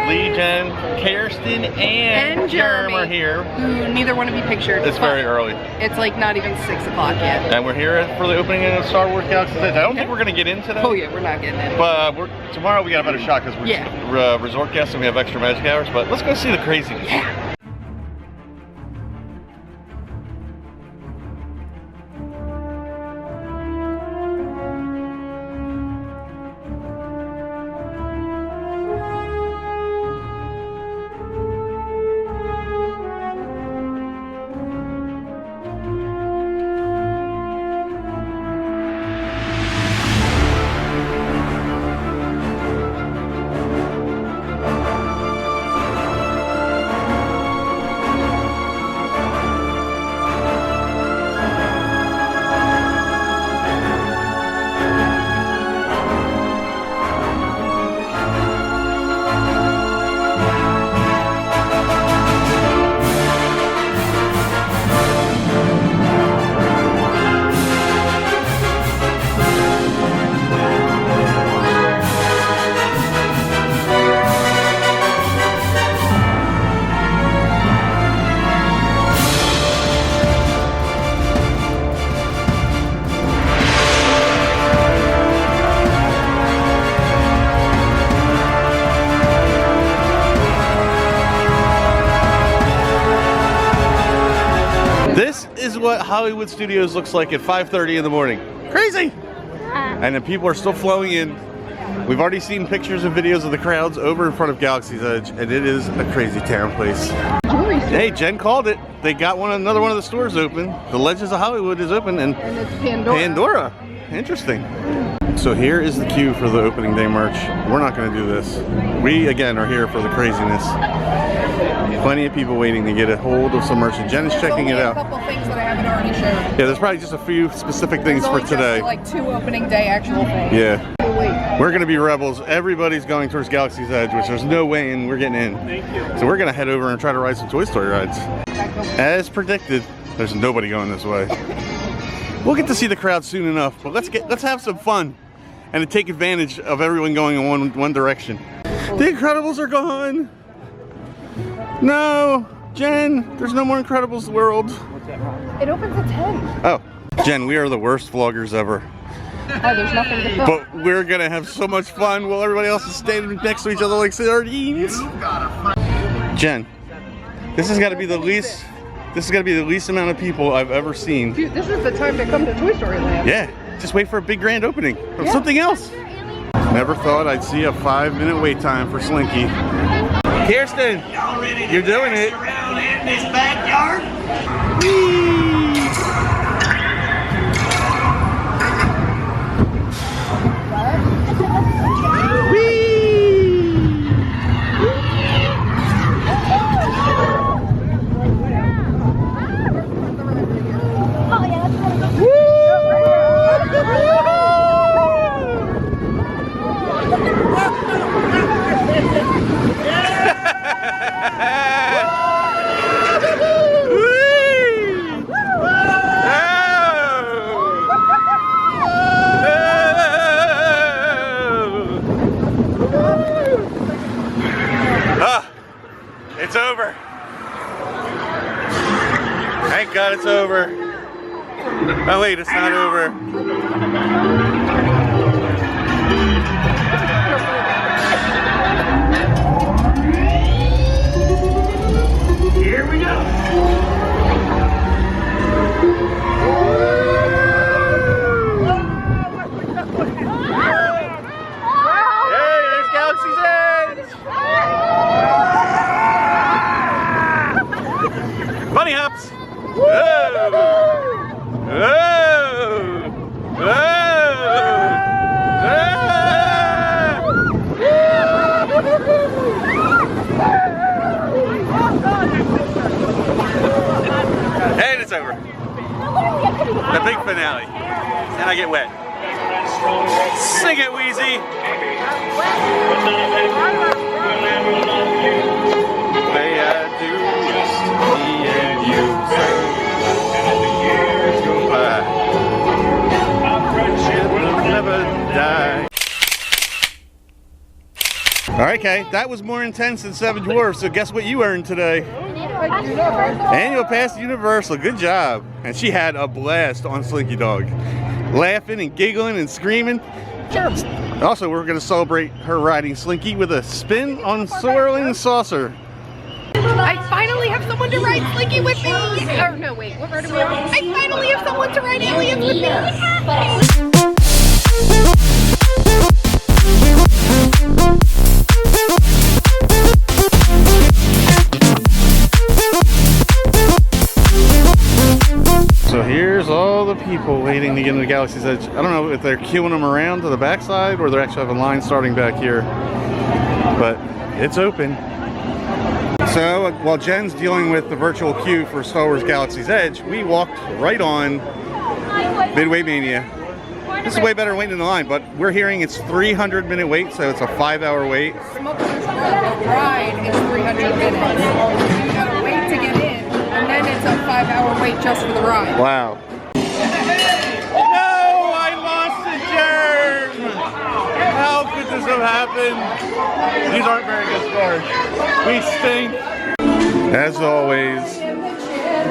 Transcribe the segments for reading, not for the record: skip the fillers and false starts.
Lee, Jen, Kirsten, and Jeremy are here. Who neither want to be pictured. It's very early. It's like not even 6 o'clock yet. And we're here for the opening of Star Wars Galaxy's Edge. I don't think we're going to get into that. Oh yeah, we're not getting in. But tomorrow we got a better shot because we're resort guests and we have extra magic hours. But let's go see the craziness. Yeah. What Hollywood Studios looks like at 5:30 in the morning. Crazy! And then people are still flowing in. We've already seen pictures and videos of the crowds over in front of Galaxy's Edge, and it is a crazy town place. Hey, Jen called it. They got another one of the stores open. The Legends of Hollywood is open, and it's Pandora. Interesting. So here is the queue for the opening day merch. We're not going to do this. We, again, are here for the craziness. Plenty of people waiting to get a hold of some merch. Jen is checking it out. There's a couple things that I haven't already showed. Yeah, there's probably just a few specific things for today. Like 2 opening day actual things. Yeah. Oh, wait. We're going to be rebels. Everybody's going towards Galaxy's Edge, which there's no way we're getting in. Thank you. So we're going to head over and try to ride some Toy Story rides. As predicted, there's nobody going this way. We'll get to see the crowd soon enough, but let's have some fun and to take advantage of everyone going in one direction. The Incredibles are gone. No, Jen, there's no more Incredibles world. It opens at 10. Oh, Jen, we are the worst vloggers ever. Oh, there's nothing to film. But we're gonna have so much fun while everybody else is standing next to each other like sardines. Jen, this has got to be the least. This is gonna be the least amount of people I've ever seen. Dude, this is the time to come to Toy Story Land. Yeah, just wait for a big grand opening of something else. Never thought I'd see a 5-minute wait time for Slinky. Kirsten, you're doing it. Around in this backyard. It's over. Thank God it's over. Oh wait, it's not over. Here we go. Hey, there's Galaxy's Edge. Bunny hops! Whoa! Whoa! Whoa! And it's over. The big finale. And I get wet. Sing it, Wheezy! Way I do, me and you as the years go by, our friendship will never die. All right, Okay, that was more intense than Seven Dwarfs, so guess what you earned today? Annual Pass to Universal. Good job. And she had a blast on Slinky Dog. Laughing and giggling and screaming. Sure. Also, we're going to celebrate her riding Slinky with a spin on Swirling Saucer. I finally have someone to ride Slinky with me! Oh, no, wait, what road are we on? I finally have someone to ride Aliens with me! So here's all the people waiting to get into Galaxy's Edge. I don't know if they're queuing them around to the backside or they're actually have a line starting back here, but it's open. So while Jen's dealing with the virtual queue for Star Wars Galaxy's Edge, we walked right on Midway Mania. This is way better than waiting in the line, but we're hearing it's 300-minute wait, so it's a 5-hour wait. Smugglers Run, the ride is 300 minutes. You gotta wait to get in, and then it's a 5-hour wait just for the ride. Wow. No, I lost the germ! How could this have happened? These aren't very good scores. We stink. As always.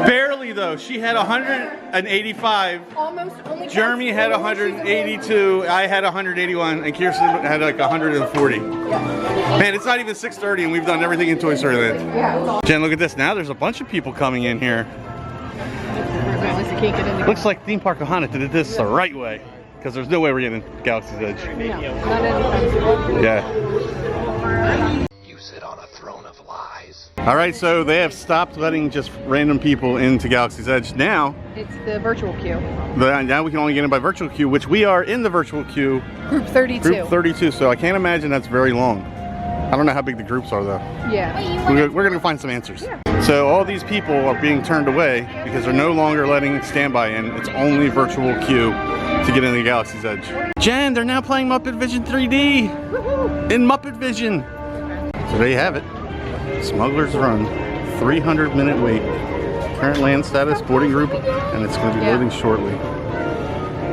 Barely though. She had 185. Almost only. Jeremy had 182. I had 181, and Kirsten had like 140. Man, it's not even 6:30, and we've done everything in Toy Story Land. Yeah. Jen, look at this. Now there's a bunch of people coming in here. Looks like Theme Park Ohana did this the right way, because there's no way we're getting Galaxy's Edge. Yeah. You sit on a throne of lies. All right, so they have stopped letting just random people into Galaxy's Edge. Now, It's the virtual queue. now we can only get in by virtual queue, which we are in the virtual queue. Group 32. Group 32, so I can't imagine that's very long. I don't know how big the groups are though. Yeah. We're going to find some answers. So all these people are being turned away because they're no longer letting standby in. It's only virtual queue to get into Galaxy's Edge. Jen, they're now playing Muppet Vision 3D in Muppet Vision. So there you have it. Smugglers Run, 300-minute wait. Current land status, boarding group, and it's going to be loading shortly.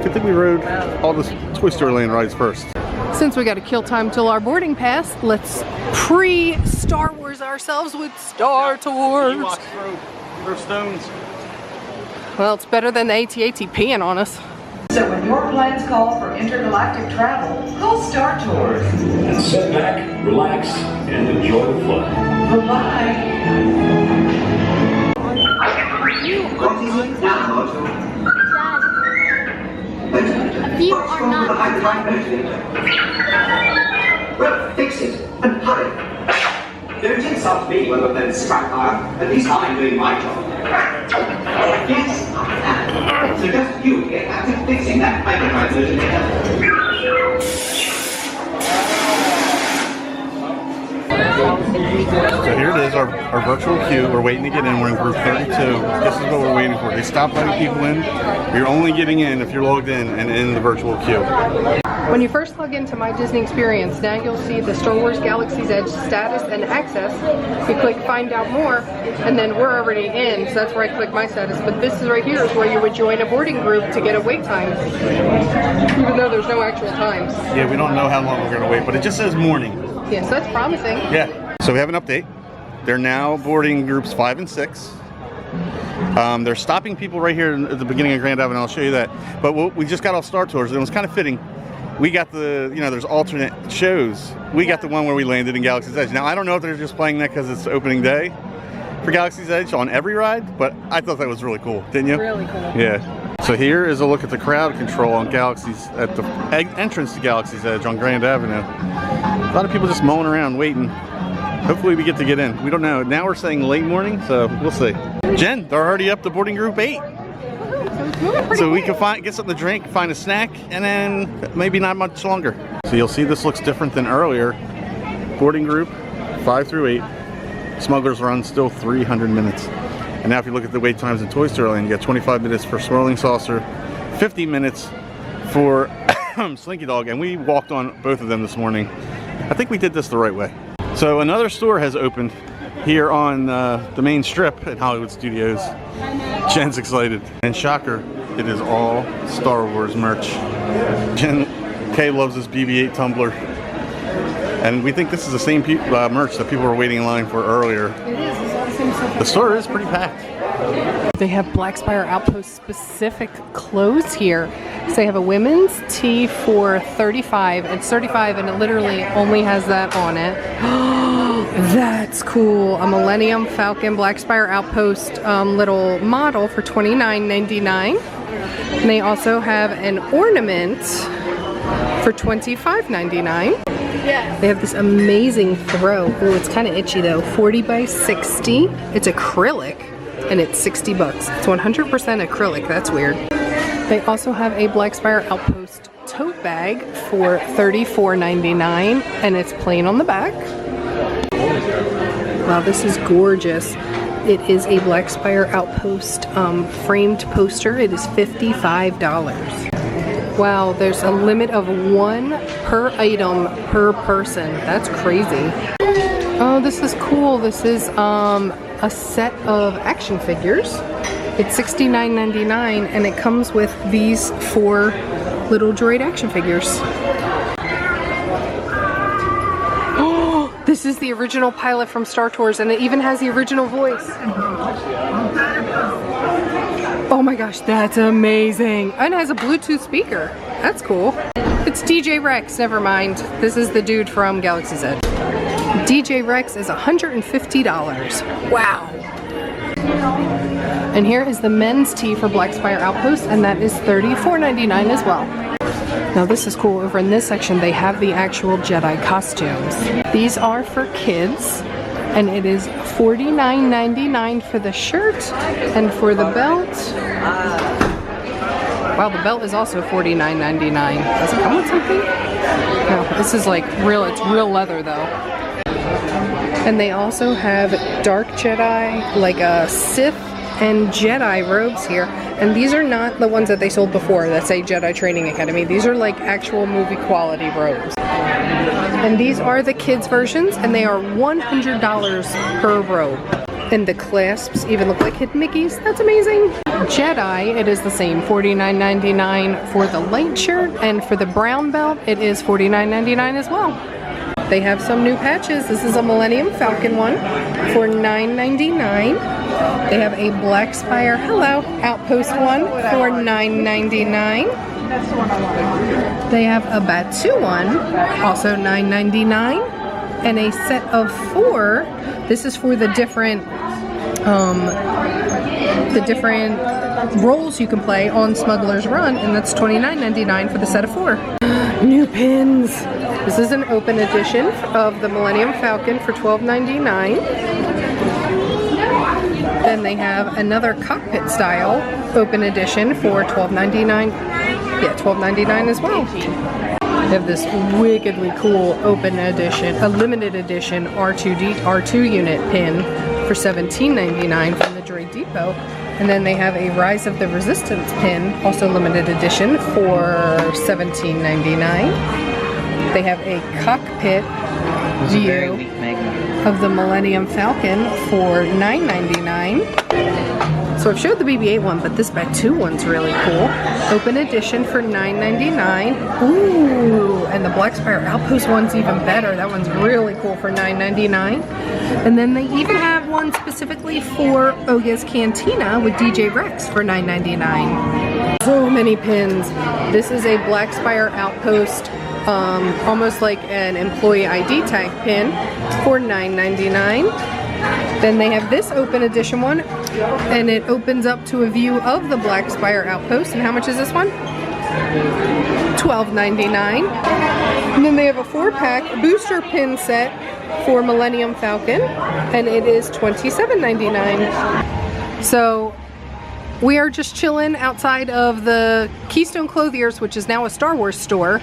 Good thing we rode all the Toy Story Land rides first. Since we got to kill time till our boarding pass, let's pre-Star Wars ourselves with Star Tours. Throw stones. Well, it's better than the AT-AT peeing on us. So when your plans call for intergalactic travel, call Star Tours. And sit back, relax, and enjoy the fun. Bye-bye. You are not. Well, fix it and hurry. Don't insult me when we're struck fire. At least I'm doing my job. Yes, I am. So just you get back to fixing that microphone version. So here it is, our virtual queue. We're waiting to get in. We're in group 32. This is what we're waiting for. They stopped letting people in. You're only getting in if you're logged in and in the virtual queue. When you first log into My Disney Experience, now you'll see the Star Wars Galaxy's Edge status and access. You click Find Out More, and then we're already in, so that's where I click My Status. But this is right here is where you would join a boarding group to get a wait time, even though there's no actual times. Yeah, we don't know how long we're going to wait, but it just says morning. Yeah, so that's promising. Yeah. So we have an update. They're now boarding groups 5 and 6. They're stopping people right here at the beginning of Grand Avenue. I'll show you that. But we just got off Star Tours, and it was kind of fitting. We got the, there's alternate shows. We got the one where we landed in Galaxy's Edge. Now, I don't know if they're just playing that because it's opening day for Galaxy's Edge on every ride, but I thought that was really cool, didn't you? Really cool. Yeah. So here is a look at the crowd control on at the entrance to Galaxy's Edge on Grand Avenue. A lot of people just mulling around waiting. Hopefully we get to get in. We don't know. Now we're saying late morning, so we'll see. Jen, they're already up to boarding group 8. So we can get something to drink, find a snack, and then maybe not much longer. So you'll see this looks different than earlier. Boarding group 5 through 8. Smugglers Run still 300 minutes. And now if you look at the wait times in Toy Story Land, you got 25 minutes for Swirling Saucer, 50 minutes for Slinky Dog, and we walked on both of them this morning. I think we did this the right way. So another store has opened here on the main strip at Hollywood Studios. Jen's excited. And shocker, it is all Star Wars merch. Jen K loves this BB-8 tumbler. And we think this is the same merch that people were waiting in line for earlier. It is. It's all the same stuff. The store is pretty packed. They have Black Spire Outpost specific clothes here. So they have a women's tee for $35. It's $35 and it literally only has that on it. That's cool. A Millennium Falcon Black Spire Outpost little model for $29.99. And they also have an ornament for $25.99. They have this amazing throw. Oh, it's kind of itchy though. 40 by 60. It's acrylic and it's $60. It's 100% acrylic. That's weird. They also have a Black Spire Outpost tote bag for $34.99 and it's plain on the back. Wow, this is gorgeous. It is a Black Spire Outpost framed poster. It is $55. Wow, there's a limit of 1 per item per person. That's crazy. Oh, this is cool. This is a set of action figures. It's $69.99 and it comes with these 4 little droid action figures. Oh, this is the original pilot from Star Tours and it even has the original voice. Oh my gosh, that's amazing. And it has a Bluetooth speaker. That's cool. It's DJ Rex, never mind. This is the dude from Galaxy's Edge. DJ Rex is $150. Wow. And here is the men's tee for Black Spire Outpost, and that is $34.99 as well. Now this is cool. Over in this section, they have the actual Jedi costumes. These are for kids, and it is $49.99 for the shirt, and for the belt. Wow, the belt is also $49.99. Does it come with something? No, this is like real. It's real leather though. And they also have dark Jedi, like a Sith and Jedi robes here. And these are not the ones that they sold before that say Jedi Training Academy. These are like actual movie quality robes. And these are the kids versions and they are $100 per robe. And the clasps even look like hidden Mickeys. That's amazing. Jedi, it is the same, $49.99 for the light shirt, and for the brown belt, it is $49.99 as well. They have some new patches. This is a Millennium Falcon one for $9.99. They have a Black Spire Outpost one for $9.99. They have a Batu one, also $9.99, and a set of 4. This is for the different roles you can play on Smugglers Run, and that's $29.99 for the set of 4. New pins. This is an open edition of the Millennium Falcon for $12.99. Then they have another cockpit style open edition for $12.99. Yeah, $12.99 as well. They have this wickedly cool open edition, a limited edition R2 unit pin for $17.99 from the Droid Depot. And then they have a Rise of the Resistance pin, also limited edition, for $17.99. They have a cockpit view of the Millennium Falcon for $9.99. So I've showed the BB-8 one, but this Batu one's really cool. Open edition for $9.99. Ooh, and the Black Spire Outpost one's even better. That one's really cool for $9.99. And then they even have one specifically for Oga's Cantina with DJ Rex for $9.99. So many pins. This is a Black Spire Outpost, almost like an employee ID tag pin for $9.99. Then they have this open edition one, and it opens up to a view of the Black Spire Outpost. And how much is this one? $12.99. And then they have a 4-pack booster pin set for Millennium Falcon, and it is $27.99. So we are just chilling outside of the Keystone Clothiers, which is now a Star Wars store,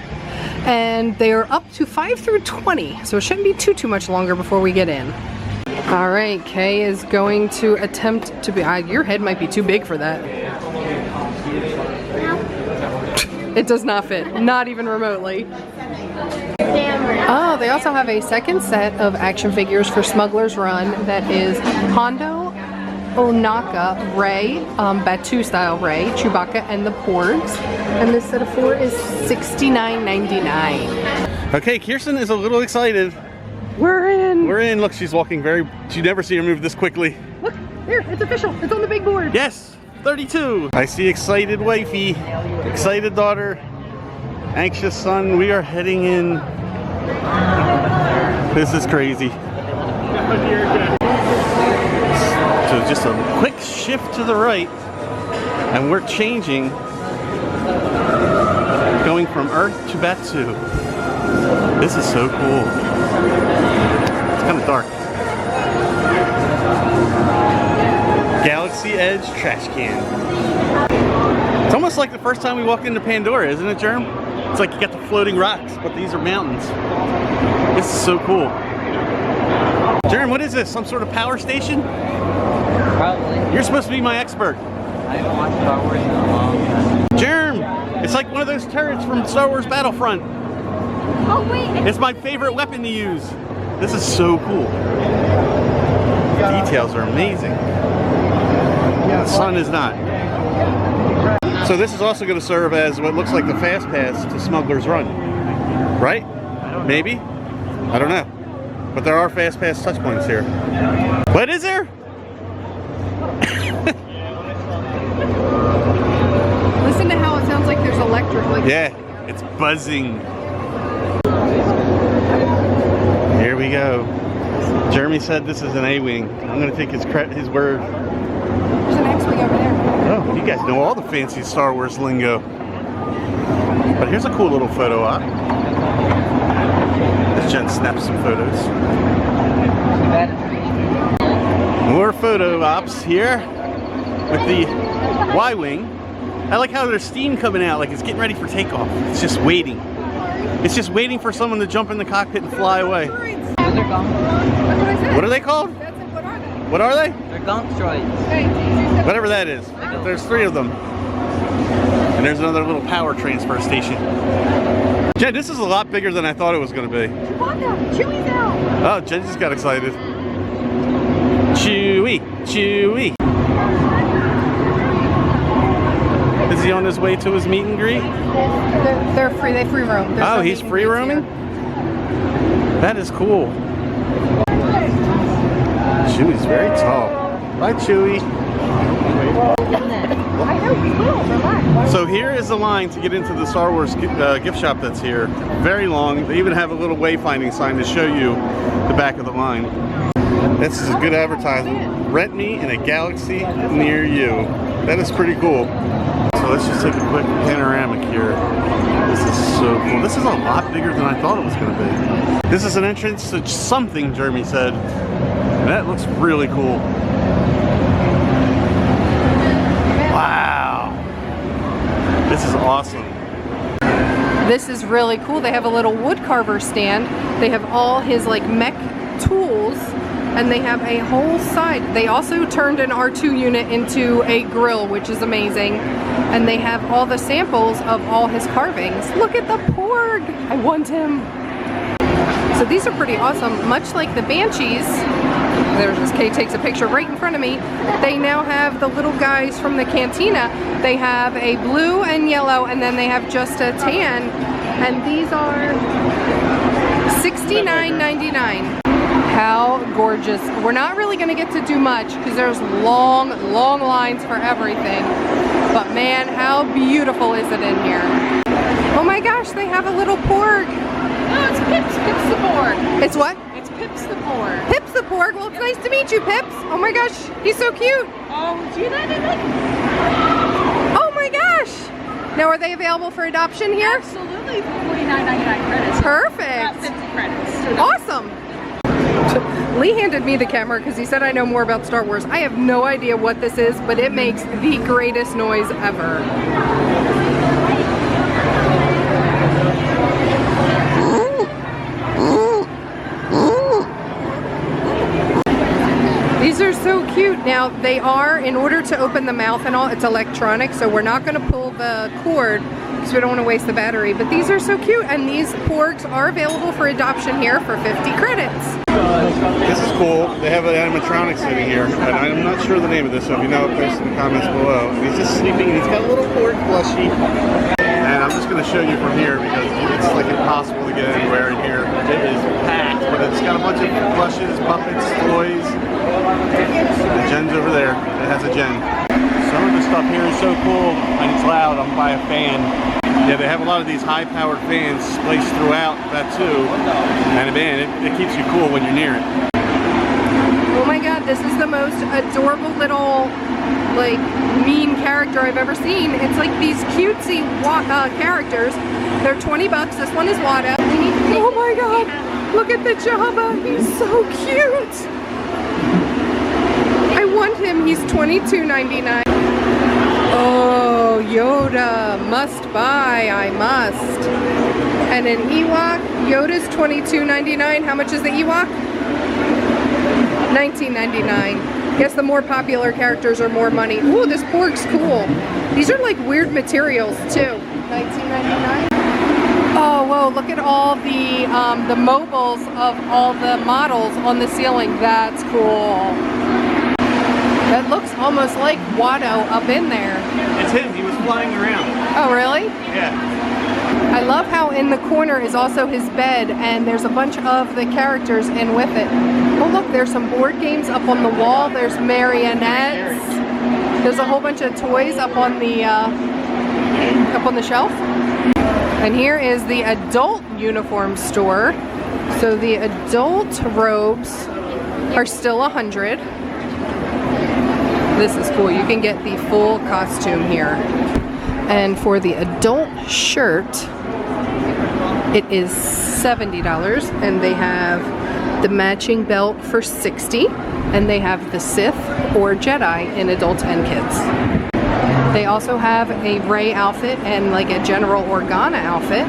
and they are up to 5 through 20, so it shouldn't be too much longer before we get in. All right, Kay is going to attempt to be, your head might be too big for that. It does not fit, not even remotely. Oh, they also have a second set of action figures for Smugglers Run that is Hondo, Onaka, Rey, Batu style Rey, Chewbacca, and the Porgs. And this set of 4 is $69.99. Okay, Kirsten is a little excited. We're in. We're in. Look, she's walking very. You never see her move this quickly. Look, there, it's official. It's on the big board. Yes, 32. I see excited wifey, excited daughter, anxious son. We are heading in. This is crazy. So just a quick shift to the right, and we're changing, going from Earth to Batu. This is so cool. It's kind of dark. Galaxy Edge trash can. It's almost like the first time we walked into Pandora, isn't it, Germ? It's like you got the floating rocks, but these are mountains. This is so cool. Germ, what is this? Some sort of power station? Probably. You're supposed to be my expert. I haven't watched Star Wars in a long time. Germ, it's like one of those turrets from Star Wars Battlefront. Oh wait. It's my favorite weapon to use. This is so cool. The details are amazing. The sun is not. So this is also going to serve as what looks like the fast pass to Smugglers Run, right? Maybe? I don't know. But there are fast pass touch points here. What is there? Listen to how it sounds like there's electric. Like Yeah, it's buzzing. Here we go. Jeremy said this is an A-wing. I'm going to take his word. There's an X-wing over there. Oh, you guys know all the fancy Star Wars lingo. But here's a cool little photo op. As Jen snaps some photos. More photo ops here with the Y-wing. I like how there's steam coming out, like it's getting ready for takeoff. It's just waiting. It's just waiting for someone to jump in the cockpit and fly away. Those are gunk. What are they called? What are they? They're gunk droids. Whatever that is. But there's 3 of them. And there's another little power transfer station. Jen, this is a lot bigger than I thought it was going to be. Chewie's out. Oh, Jen just got excited. Chewie, Chewie. Is he on his way to his meet and greet? They're free. They free roam. There's Oh, no he's meet and free greets roaming? here. That is cool. Chewie's very tall. Bye, Chewie. So here is the line to get into the Star Wars gift shop that's here. Very long. They even have a little wayfinding sign to show you the back of the line. This is a good advertisement. Rent me in a galaxy near you. That is pretty cool. So let's just take a quick panoramic here. This is so cool. This is a lot bigger than I thought it was going to be. This is an entrance to something, Jeremy said. And that looks really cool. Wow. This is awesome. This is really cool. They have a little wood carver stand. They have all his like mech tools, and they have a whole side. They also turned an R2 unit into a grill, which is amazing. And they have all the samples of all his carvings. Look at the Porg. I want him. So these are pretty awesome. Much like the Banshees, there's Kay takes a picture right in front of me. They now have the little guys from the cantina. They have a blue and yellow, and then they have just a tan. And these are $69.99. How gorgeous. We're not really going to get to do much because there's long lines for everything. But man, how beautiful is it in here? Oh my gosh, they have a little Porg. No, it's Pips. Pips the Porg. It's what? It's Pips the Porg. Pips the Porg. Well, it's nice to meet you, Pips. Oh my gosh, he's so cute. Oh, do you like it? Oh my gosh. Now, are they available for adoption here? Absolutely, for $49.99 credits. Perfect. About 50 credits. Awesome. Lee handed me the camera because he said I know more about Star Wars. I have no idea what this is, but it makes the greatest noise ever. These are so cute. Now, they are, in order to open the mouth and all, it's electronic, so we're not going to pull the cord because we don't want to waste the battery. But these are so cute, and these Porgs are available for adoption here for 50 credits. This is cool. They have an animatronic sitting here, and I'm not sure the name of this, so if you know, post in the comments below. And he's just sleeping, and he's got a little Porg plushie. And I'm I'm just going to show you from here because it's like impossible to get anywhere in here. It is packed, but it's got a bunch of plushes, puppets, toys. The Jen's over there. It has a Jen. Some of the stuff here is so cool and it's loud. I'm by a fan. Yeah, they have a lot of these high-powered fans placed throughout that too. And man, it keeps you cool when you're near it. Oh my god, this is the most adorable little, like, mean character I've ever seen. It's like these cutesy characters. They're 20 bucks. This one is Wada. Oh my god, look at the Jabba. He's so cute. I want him. He's $22.99. Oh, Yoda, must buy, I must. And an Ewok, Yoda's $22.99. How much is the Ewok? $19.99. Guess the more popular characters are more money. Ooh, this Porg's cool. These are like weird materials too. $19.99. Oh, whoa, look at all the mobiles of all the models on the ceiling. That's cool. That looks almost like Watto up in there. It's him. He was flying around. Oh, really? Yeah. I love how in the corner is also his bed, and there's a bunch of the characters in with it. Oh, look, there's some board games up on the wall. There's marionettes. There's a whole bunch of toys up on the shelf. And here is the adult uniform store. So the adult robes are still $100. This is cool. You can get the full costume here. And for the adult shirt, it is $70. And they have the matching belt for $60. And they have the Sith or Jedi in adults and kids. They also have a Rey outfit and like a General Organa outfit.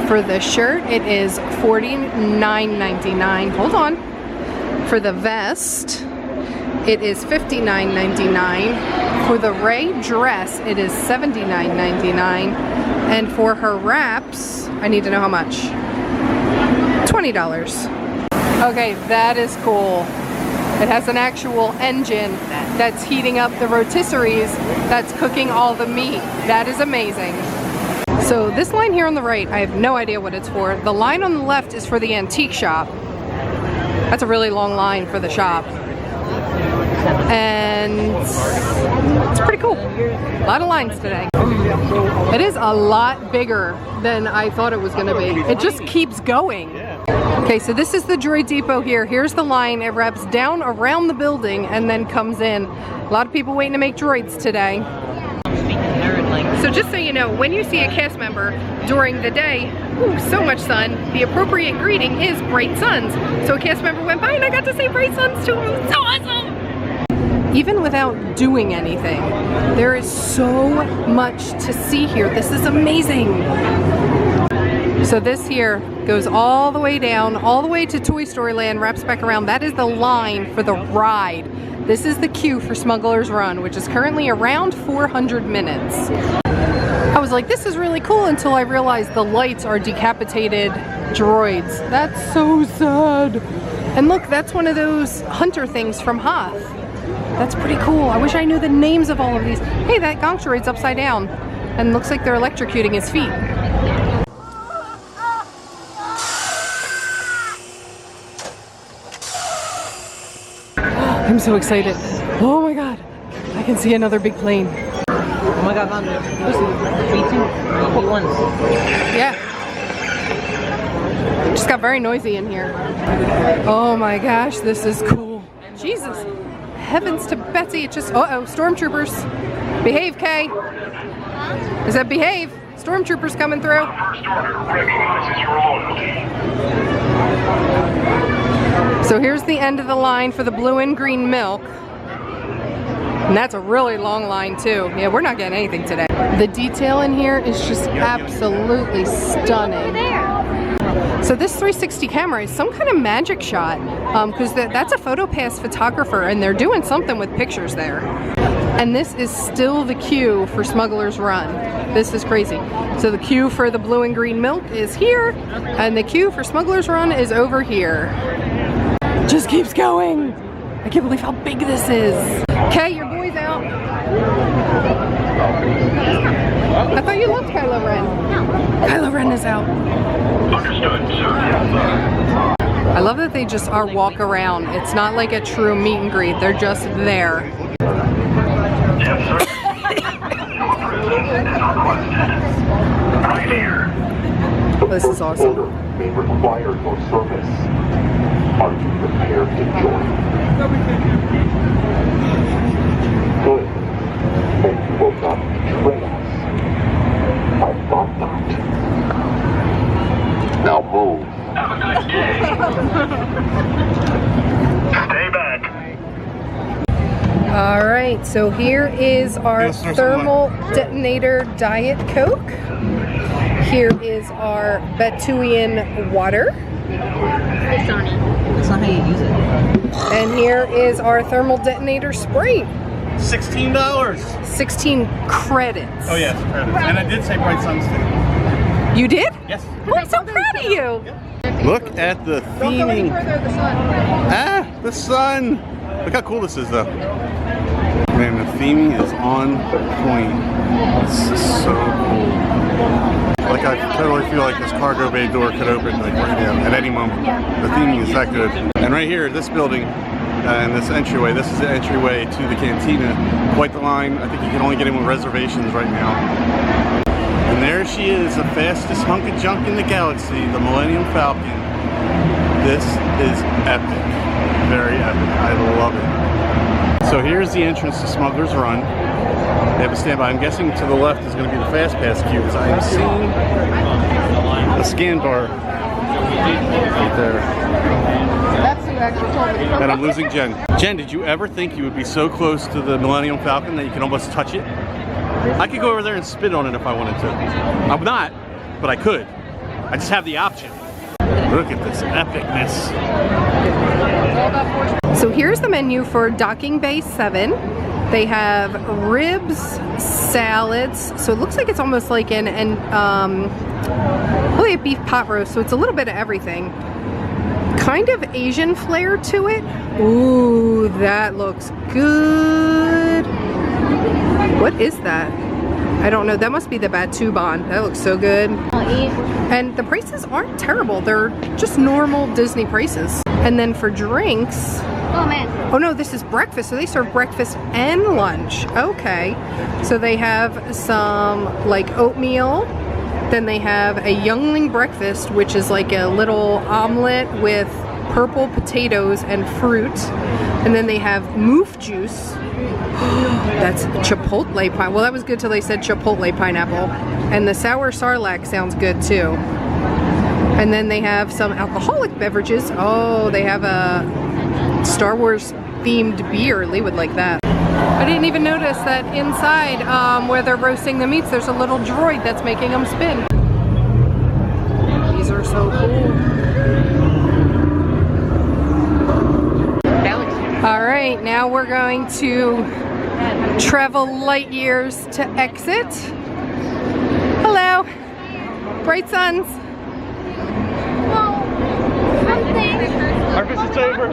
For the shirt, it is $49.99. Hold on. For the vest, it is $59.99. For the Rey dress, it is $79.99. And for her wraps, I need to know how much. $20. Okay, that is cool. It has an actual engine that's heating up the rotisseries that's cooking all the meat. That is amazing. So this line here on the right, I have no idea what it's for. The line on the left is for the antique shop. That's a really long line for the shop. And it's pretty cool. A lot of lines today. It is a lot bigger than I thought it was going to be. It just keeps going. Okay, so this is the droid depot here. Here's the line. It wraps down around the building and then comes in. A lot of people waiting to make droids today. So just so you know, when you see a cast member during the day, ooh, so much sun, the appropriate greeting is bright suns. So a cast member went by and I got to say bright suns too. It was so awesome! Even without doing anything, there is so much to see here. This is amazing. So this here goes all the way down, all the way to Toy Story Land, wraps back around. That is the line for the ride. This is the queue for Smugglers Run, which is currently around 400 minutes. I was like, this is really cool until I realized the lights are decapitated droids. That's so sad. And look, that's one of those hunter things from Hoth. That's pretty cool. I wish I knew the names of all of these. Hey, that gonk droid's upside down and looks like they're electrocuting his feet. I'm so excited. Oh my god. I can see another big plane. Oh my god, Mom. B2. Yeah. It just got very noisy in here. Oh my gosh, this is cool. Jesus. Heavens to Betsy, it just, uh-oh, stormtroopers. Behave, Kay. Is that behave? Stormtroopers coming through. So here's the end of the line for the blue and green milk. And that's a really long line too. Yeah, we're not getting anything today. The detail in here is just absolutely stunning. So this 360 camera is some kind of magic shot because that's a PhotoPass photographer and they're doing something with pictures there. And this is still the queue for Smugglers Run. This is crazy. So the queue for the blue and green milk is here and the queue for Smugglers Run is over here. Just keeps going. I can't believe how big this is. Okay, your boy's out. I thought you loved Kylo Ren. No. Kylo Ren is out. Understood, sir. I love that they just are walk around. It's not like a true meet and greet. They're just there. Yes, sir. Right here. This is awesome. May require your service. Are you prepared to join? Good. Then you will not betray us. I thought not. Now move. Have a nice day. Stay back. All right, so here is our thermal detonator Diet Coke. Here is our Batuian water. That's not how you use it. And here is our thermal detonator Sprite. $16. 16 credits. Oh yes, credits. And I did say Bright Suns too. You did? Yes. Well, I'm so proud of you. Look at the theming. Ah, the sun. Look how cool this is though. Man, the theming is on point. This is so cool. Like I totally feel like this cargo bay door could open like right now at any moment. The theming is that good. And right here, this building and this entryway, this is the entryway to the cantina. Quite the line. I think you can only get in with reservations right now. And there she is, the fastest hunk of junk in the galaxy, the Millennium Falcon. This is epic. Very epic. I love it. So here's the entrance to Smugglers Run. They have a standby. I'm guessing to the left is going to be the fast pass queue because I am seeing a scan bar right there. That's who actually told me. And I'm losing Jen. Jen, did you ever think you would be so close to the Millennium Falcon that you could almost touch it? I could go over there and spit on it if I wanted to. I'm not, but I could. I just have the option. Look at this epicness. So here's the menu for Docking Bay 7. They have ribs, salads. So it looks like it's almost like a beef pot roast. So it's a little bit of everything. Kind of Asian flair to it. Ooh, that looks good. What is that? I don't know. That must be the Batuban. That looks so good. And the prices aren't terrible. They're just normal Disney prices. And then for drinks, Oh man. oh no, this is breakfast. So they serve breakfast and lunch. Okay. So they have some like oatmeal. Then they have a youngling breakfast, which is like a little omelet with purple potatoes and fruit. And then they have moof juice. That's chipotle pine. Well, that was good till they said chipotle pineapple. And the sour sarlacc sounds good too. And then they have some alcoholic beverages. Oh, they have a Star Wars themed beer. Lee would like that. I didn't even notice that inside where they're roasting the meats, there's a little droid that's making them spin. These are so cool. All right, now we're going to travel light years to exit. Hello, Bright Suns. Our visit's over.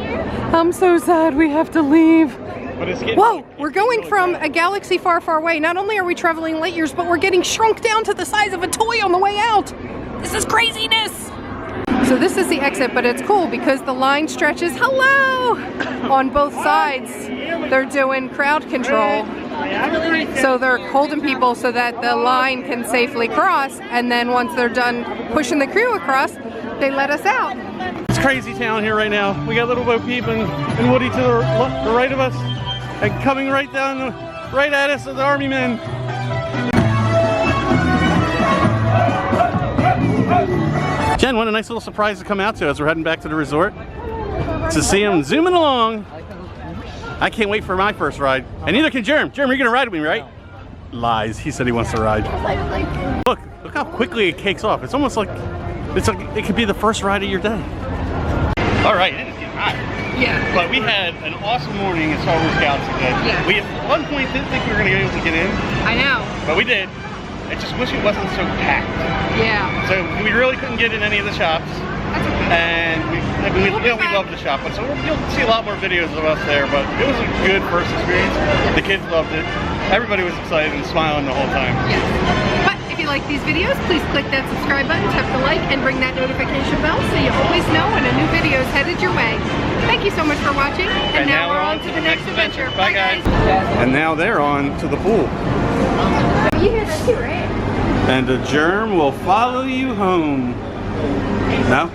I'm so sad we have to leave. But it's getting Whoa, we're going from a galaxy far, far away. Not only are we traveling light years, but we're getting shrunk down to the size of a toy on the way out. This is craziness. So this is the exit, but it's cool because the line stretches, hello, on both sides. They're doing crowd control. So they're holding people so that the line can safely cross. And then once they're done pushing the crew across, they let us out. It's crazy town here right now. We got Little Bo Peep and Woody to the right of us. And coming right down, right at us are the army men. Jen, what a nice little surprise to come out to as we're heading back to the resort. To see them zooming along. I can't wait for my first ride. And neither can Jerem. Jerem, you're gonna ride with me, right? Lies, he said he wants to ride. Look how quickly it takes off. It's almost like, it could be the first ride of your day. All right, it is getting hot. Yeah. But we had an awesome morning at Star Wars Galaxy Edge. Yeah. We at one point didn't think we were gonna be able to get in, I know. but we did. I just wish it wasn't so packed. Yeah. So we really couldn't get in any of the shops. And we love the shop, but so you'll see a lot more videos of us there. But it was a good first experience. The kids loved it. Everybody was excited and smiling the whole time. Yes. But if you like these videos, please click that subscribe button, tap the like, and ring that notification bell so you always know when a new video is headed your way. Thank you so much for watching, and now we're on to the next adventure. Bye guys! And now they're on to the pool. You hear that too, right? And the germ will follow you home. No?